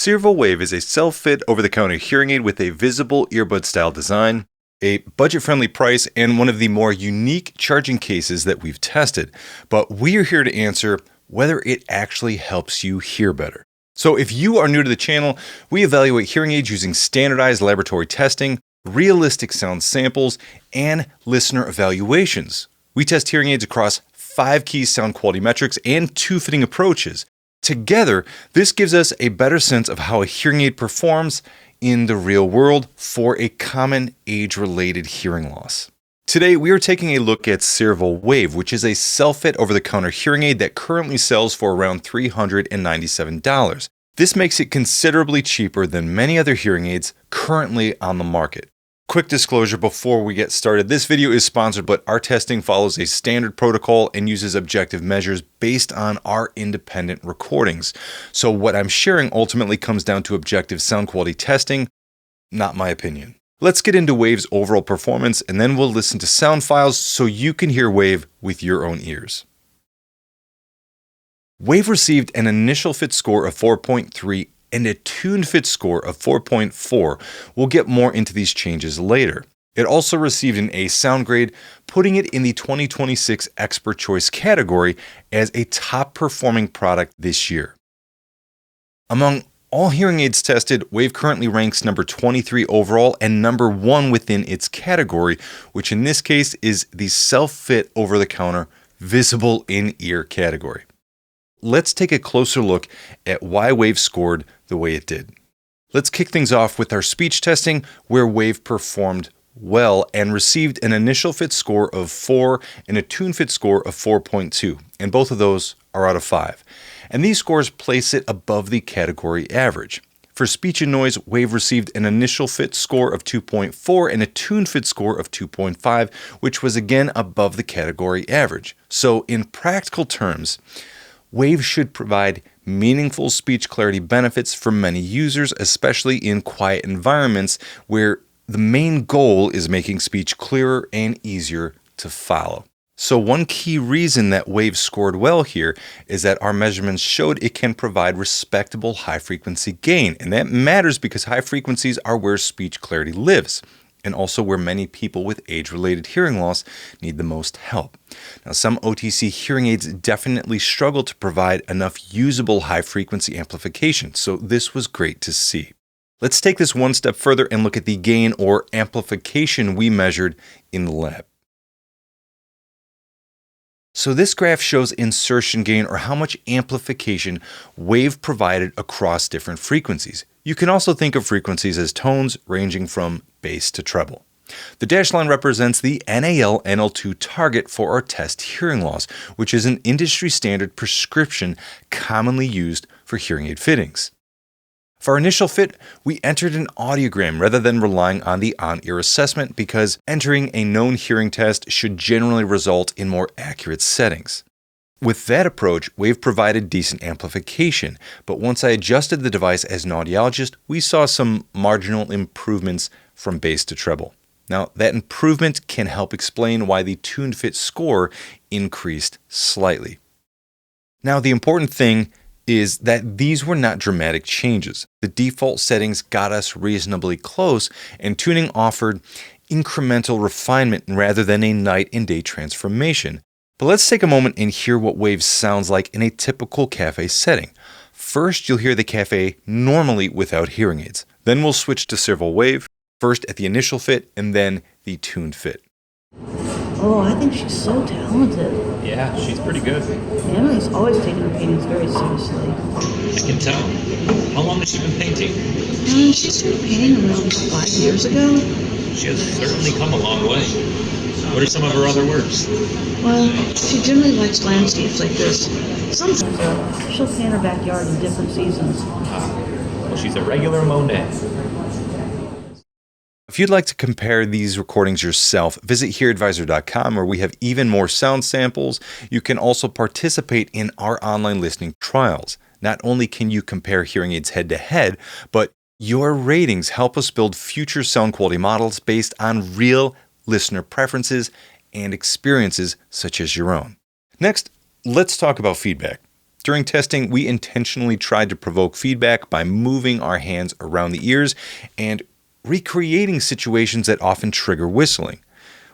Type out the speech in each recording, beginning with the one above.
Cearvol Wave is a self-fit over-the-counter hearing aid with a visible earbud-style design, a budget-friendly price, and one of the more unique charging cases that we've tested. But we are here to answer whether it actually helps you hear better. So if you are new to the channel, we evaluate hearing aids using standardized laboratory testing, realistic sound samples, and listener evaluations. We test hearing aids across 5 key sound quality metrics and 2 fitting approaches. Together, this gives us a better sense of how a hearing aid performs in the real world for a common age-related hearing loss. Today, we are taking a look at Cearvol Wave, which is a self-fit over-the-counter hearing aid that currently sells for around $397. This makes it considerably cheaper than many other hearing aids currently on the market. Quick disclosure before we get started, this video is sponsored, but our testing follows a standard protocol and uses objective measures based on our independent recordings. So what I'm sharing ultimately comes down to objective sound quality testing, not my opinion. Let's get into Wave's overall performance, and then we'll listen to sound files so you can hear Wave with your own ears. Wave received an initial fit score of 4.3 and a tuned fit score of 4.4. We'll get more into these changes later. It also received an A sound grade, putting it in the 2026 Expert Choice category as a top performing product this year. Among all hearing aids tested, Wave currently ranks number 23 overall and number 1 within its category, which in this case is the self-fit over-the-counter visible in-ear category. Let's take a closer look at why Wave scored the way it did. Let's kick things off with our speech testing, where Wave performed well and received an initial fit score of 4 and a tune fit score of 4.2, and both of those are out of 5. And these scores place it above the category average. For speech and noise, Wave received an initial fit score of 2.4 and a tune fit score of 2.5, which was again above the category average. So in practical terms, Wave should provide meaningful speech clarity benefits for many users, especially in quiet environments where the main goal is making speech clearer and easier to follow. So one key reason that Wave scored well here is that our measurements showed it can provide respectable high-frequency gain, and that matters because high frequencies are where speech clarity lives, and also where many people with age-related hearing loss need the most help. Now, some OTC hearing aids definitely struggle to provide enough usable high-frequency amplification, so this was great to see. Let's take this one step further and look at the gain or amplification we measured in the lab. So this graph shows insertion gain, or how much amplification Wave provided across different frequencies. You can also think of frequencies as tones ranging from bass to treble. The dashed line represents the NAL-NL2 target for our test hearing loss, which is an industry standard prescription commonly used for hearing aid fittings. For our initial fit, we entered an audiogram rather than relying on the on-ear assessment because entering a known hearing test should generally result in more accurate settings. With that approach, Wave provided decent amplification, but once I adjusted the device as an audiologist, we saw some marginal improvements from bass to treble. Now, that improvement can help explain why the tuned fit score increased slightly. Now, the important thing is that these were not dramatic changes. The default settings got us reasonably close, and tuning offered incremental refinement rather than a night and day transformation. But let's take a moment and hear what Wave sounds like in a typical cafe setting. First, you'll hear the cafe normally without hearing aids. Then we'll switch to Cearvol Wave, first at the initial fit and then the tuned fit. Oh, I think she's so talented. Yeah, she's pretty good. Emily's always taken her paintings very seriously. I can tell. How long has she been painting? She started painting around 5 years ago. She has certainly come a long way. What are some of her other works? Well, she generally likes landscapes like this. Sometimes she'll paint her backyard in different seasons. Well, she's a regular Monet. If you'd like to compare these recordings yourself, visit HearAdvisor.com, where we have even more sound samples. You can also participate in our online listening trials. Not only can you compare hearing aids head-to-head, but your ratings help us build future sound quality models based on real listener preferences and experiences such as your own. Next, let's talk about feedback. During testing, we intentionally tried to provoke feedback by moving our hands around the ears and recreating situations that often trigger whistling.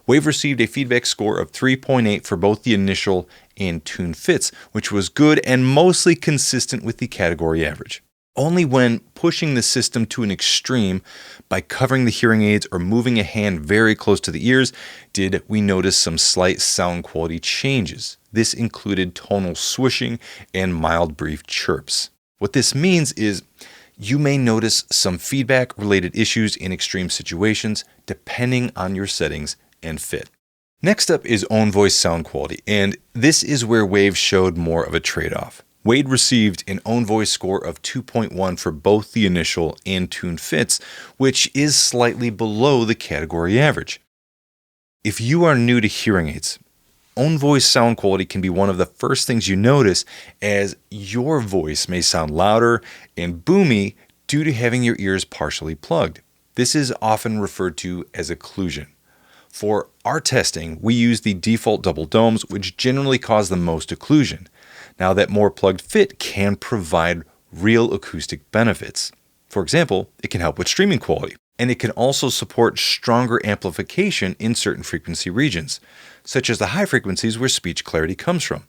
Wave received a feedback score of 3.8 for both the initial and tune fits, which was good and mostly consistent with the category average. Only when pushing the system to an extreme by covering the hearing aids or moving a hand very close to the ears did we notice some slight sound quality changes. This included tonal swishing and mild brief chirps. What this means is you may notice some feedback-related issues in extreme situations depending on your settings and fit. Next up is own voice sound quality, and this is where Wave showed more of a trade-off. Wade received an own voice score of 2.1 for both the initial and tune fits, which is slightly below the category average. If you are new to hearing aids, own voice sound quality can be one of the first things you notice, as your voice may sound louder and boomy due to having your ears partially plugged. This is often referred to as occlusion. For our testing, we use the default double domes, which generally cause the most occlusion. Now, that more plugged fit can provide real acoustic benefits. For example, it can help with streaming quality, and it can also support stronger amplification in certain frequency regions, such as the high frequencies where speech clarity comes from.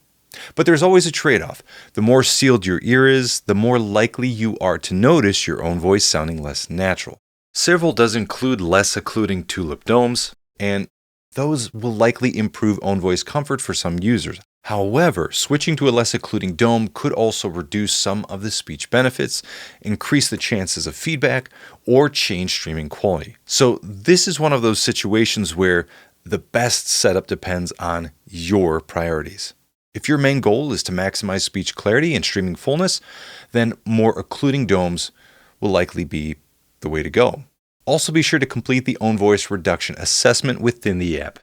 But there's always a trade-off. The more sealed your ear is, the more likely you are to notice your own voice sounding less natural. Cearvol does include less occluding tulip domes, and those will likely improve own voice comfort for some users. However, switching to a less occluding dome could also reduce some of the speech benefits, increase the chances of feedback, or change streaming quality. So this is one of those situations where the best setup depends on your priorities. If your main goal is to maximize speech clarity and streaming fullness, then more occluding domes will likely be the way to go. Also, be sure to complete the own voice reduction assessment within the app.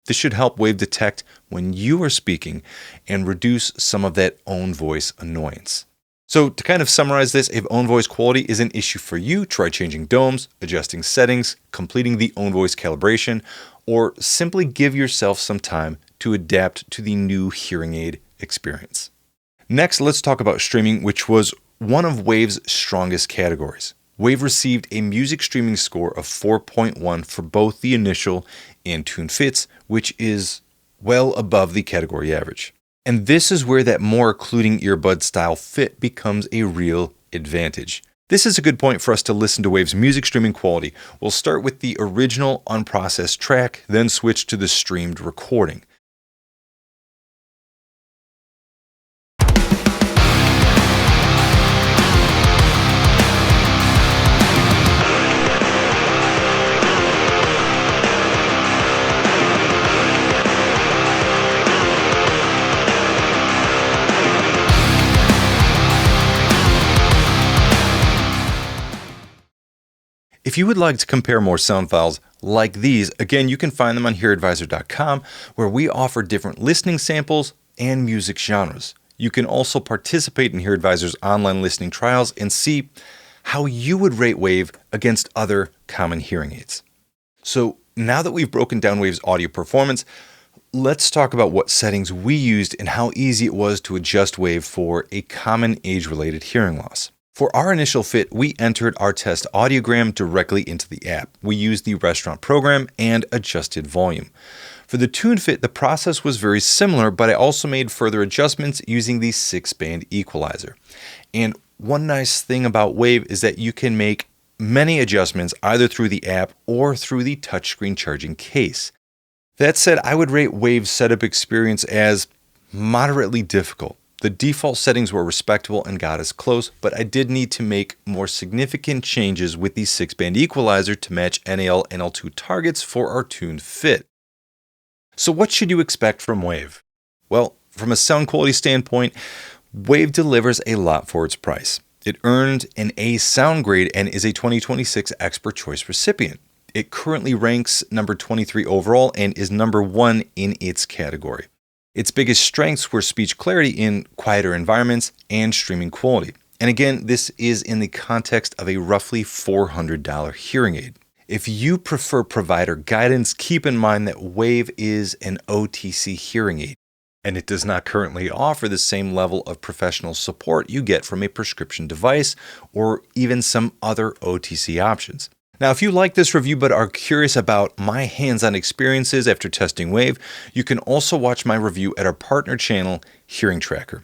This should help Wave detect when you are speaking and reduce some of that own voice annoyance. So to kind of summarize this, if own voice quality is an issue for you, try changing domes, adjusting settings, completing the own voice calibration, or simply give yourself some time to adapt to the new hearing aid experience. Next, let's talk about streaming, which was one of Wave's strongest categories. Wave received a music streaming score of 4.1 for both the initial and tune fits, which is well above the category average. And this is where that more occluding earbud style fit becomes a real advantage. This is a good point for us to listen to Wave's music streaming quality. We'll start with the original unprocessed track, then switch to the streamed recording. If you would like to compare more sound files like these, again, you can find them on HearAdvisor.com, where we offer different listening samples and music genres. You can also participate in HearAdvisor's online listening trials and see how you would rate Wave against other common hearing aids. So now that we've broken down Wave's audio performance, let's talk about what settings we used and how easy it was to adjust Wave for a common age-related hearing loss. For our initial fit, we entered our test audiogram directly into the app. We used the restaurant program and adjusted volume. For the tune fit, the process was very similar, but I also made further adjustments using the 6-band equalizer. And one nice thing about Wave is that you can make many adjustments either through the app or through the touchscreen charging case. That said, I would rate Wave's setup experience as moderately difficult. The default settings were respectable and got us close, but I did need to make more significant changes with the 6-band equalizer to match NAL and L2 targets for our tuned fit. So what should you expect from Wave? Well, from a sound quality standpoint, Wave delivers a lot for its price. It earned an A sound grade and is a 2026 Expert Choice recipient. It currently ranks number 23 overall and is number 1 in its category. Its biggest strengths were speech clarity in quieter environments and streaming quality. And again, this is in the context of a roughly $400 hearing aid. If you prefer provider guidance, keep in mind that Wave is an OTC hearing aid. and it does not currently offer the same level of professional support you get from a prescription device or even some other OTC options. Now, if you like this review but are curious about my hands-on experiences after testing Wave, you can also watch my review at our partner channel, Hearing Tracker.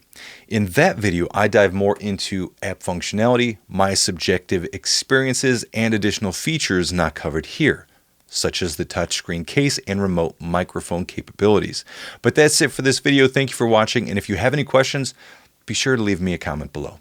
In that video, I dive more into app functionality, my subjective experiences, and additional features not covered here, such as the touchscreen case and remote microphone capabilities. But that's it for this video. Thank you for watching, and if you have any questions, be sure to leave me a comment below.